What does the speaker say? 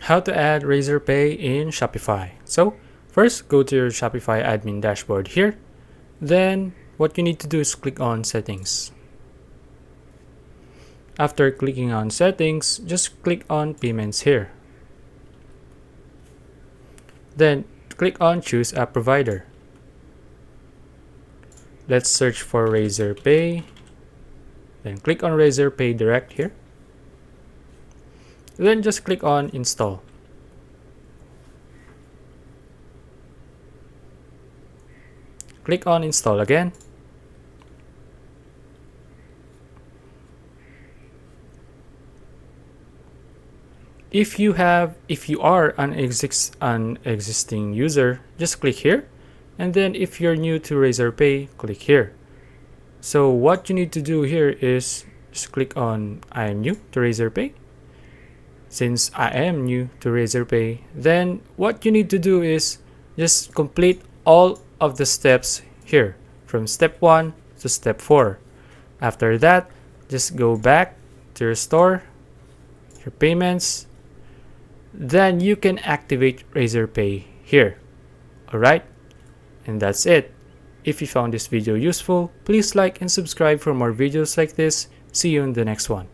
How to add RazorPay in Shopify. So first, go to your Shopify admin dashboard here. Then what you need to do is click on Settings. After clicking on Settings, just click on Payments here. Then click on Choose a Provider. Let's search for RazorPay. Then click on RazorPay Direct here. Then just click on Install. Click on Install again. If you are an existing user, just click here. And then if you're new to RazorPay, click here. So what you need to do here is just click on I am new to RazorPay. Since I am new to RazorPay, then what you need to do is just complete all of the steps here from step 1 to step 4. After that, just go back to your store, your payments, then you can activate RazorPay here. Alright, and that's it. If you found this video useful, please like and subscribe for more videos like this. See you in the next one.